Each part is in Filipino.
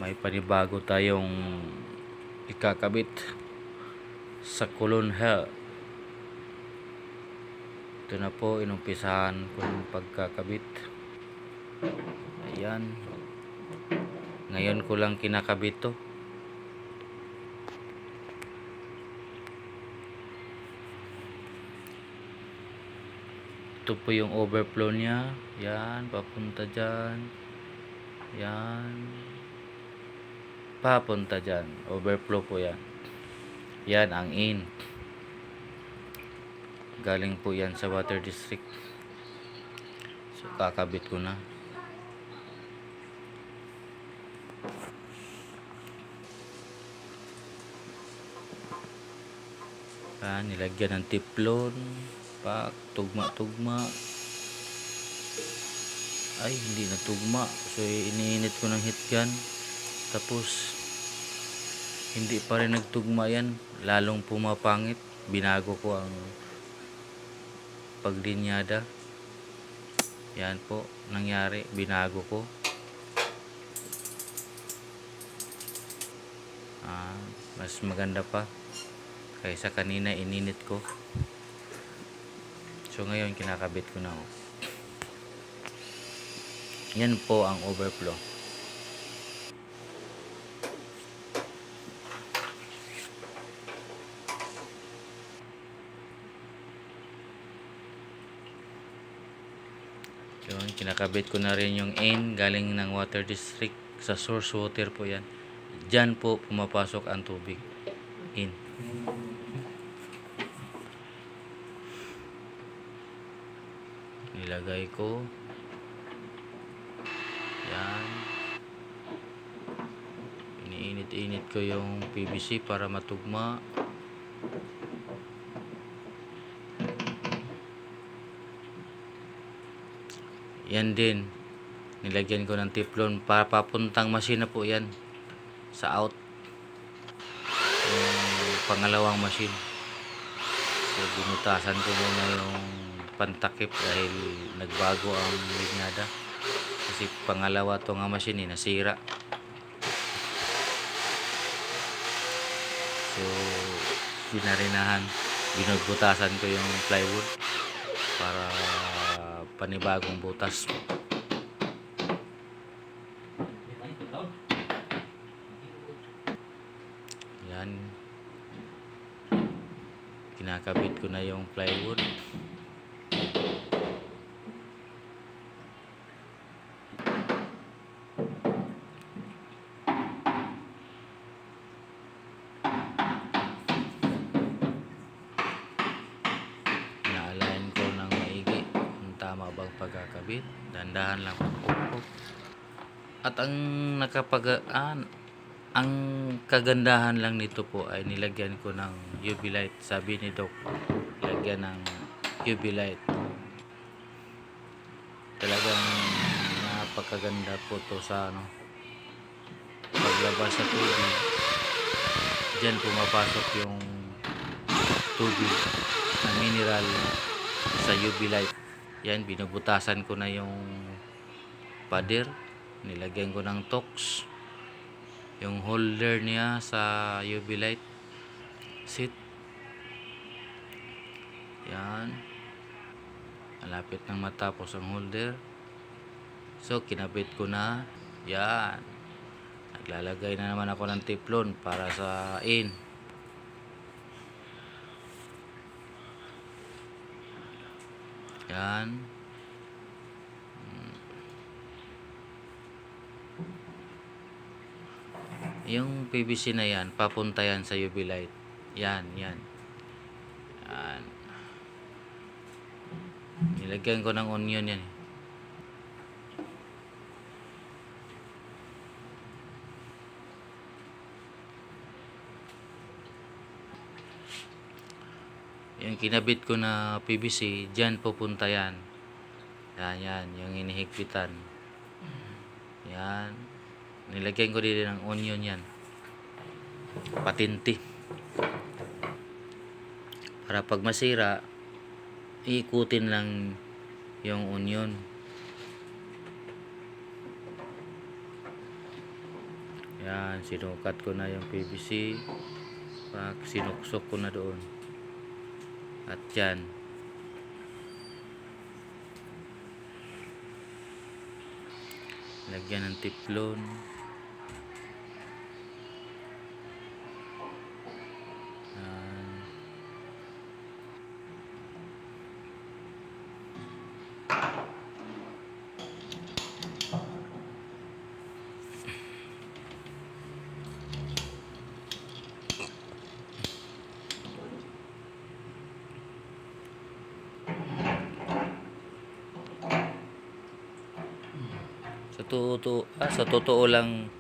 may panibago tayong ikakabit sa kulon hell. Ito na po, inumpisahan ko ng pagkakabit. Ayan, ngayon ko lang kinakabit to. Ito po yung overflow niya. Yan, papunta dyan. Yan, papunta dyan. Overflow po yan. Yan ang in. Galing po yan sa water district. So kakabit ko na. Nilagyan ng tiplon. Pak, tugma-tugma. Ay, hindi na tugma. So iniinit ko ng heat gun. Tapos hindi pa rin nagtugma yan. Lalong pumapangit. Binago ko ang paglinyada. Yan po nangyari. Binago ko. Mas maganda pa kaysa kanina ininit ko. So ngayon kinakabit ko na. Yan po ang overflow. Yun, kinakabit ko na rin yung in galing ng water district. Sa source water po yan. Diyan po pumapasok ang tubig. In. Nilagay ko. Yan. Iniinit-init ko yung PVC para matugma. Yan din. Nilagyan ko ng tiplon para papuntang masina po yan. Sa out. Yung pangalawang machine. So binutasan ko muna yung pantakip dahil nagbago ang linyada. Kasi pangalawa to nga machine nasira. So binarinahan. Binubutasan ko yung plywood para panibagong butas. Yan. Kinakabit ko na yung plywood. Na-align ko ng maigi kung tama bang pagkakabit. Dandahan lang po. At ang kagandahan lang nito po ay nilagyan ko ng UV light. Sabi ni Doc, lagyan ng UV light. Talagang napakaganda po to sa paglabas sa tubig. Diyan pumapasok yung tubig na mineral sa UV light. Yan, binubutasan ko na yung pader. Nilagyan ko ng tox. Yung holder niya sa UV light seat. Yan. Malapit nang matapos ang holder. So kinabit ko na. Yan. Naglalagay na naman ako ng tiplon para sa in. Yan. Yung PVC na yan, papunta yan sa UV light. Yan, yan. Yan. Nilagyan ko ng onion yan. Yung kinabit ko na PVC, dyan pupunta yan. Yan, yan. Yung inihigpitan. Yan. Nilagyan ko din ng onion yan. Patinti. Para pag masira, iikutin lang yung onion. Yan, sinukat ko na yung PVC. Sinuksok ko na doon. At yan. Lagyan ng tiplon. Yan. Sa totoo lang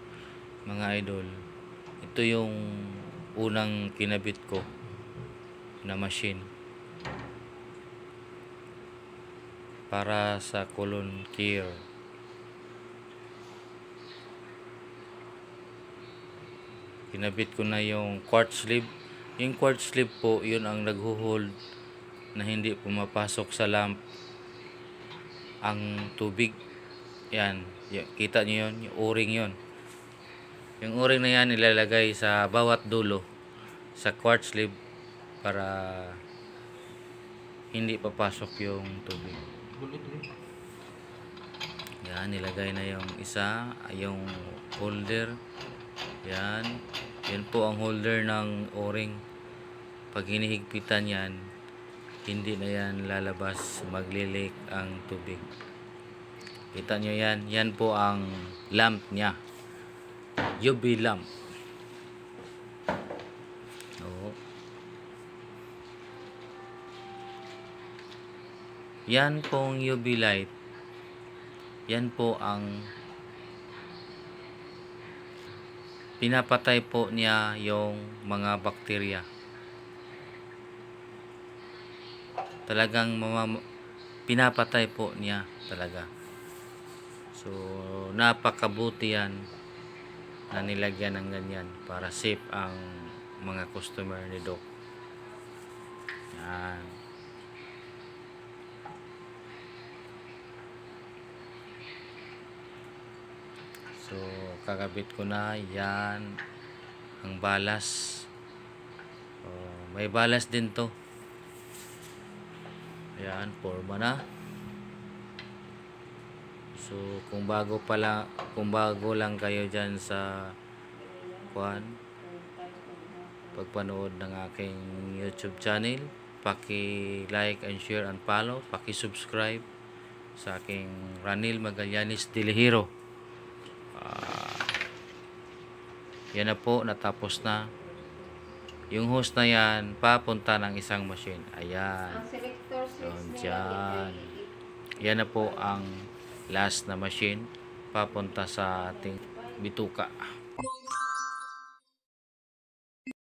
mga idol, ito yung unang kinabit ko na machine para sa colon care. Kinabit ko na yung quartz sleeve. Yung quartz sleeve po, yun ang nagho-hold na hindi pumapasok sa lamp ang tubig. Yan, kita nyo yun, yung o-ring yun. Yung o-ring na yan nilalagay sa bawat dulo sa quartz sleeve para hindi papasok yung tubig. Yan, nilagay na yung isa, yung holder. Yan, yan po ang holder ng o-ring. Pag hinihigpitan yan, hindi na yan lalabas, maglilik ang tubig. Kita nyo yan, yan po ang lamp niya, UV lamp. Oo. Yan pong UV light, yan po ang pinapatay po niya yung mga bakterya. Talagang pinapatay po niya talaga. So, napakabuti yan na nilagyan ng ganyan para safe ang mga customer ni Doc. Yan. So, kakabit ko na yan ang balas. So, may balas din to. Yan, forma na. So, kung bago lang kayo dyan sa pagpanood ng aking YouTube channel, paki-like and share and follow, paki-subscribe sa aking Ranil Magallanes Delihero. Yan na po, natapos na. Yung hose na yan, papunta ng isang machine. Ayan. Ang selector switch Diyan. Yan na po ang last na machine papunta sa ating bituka.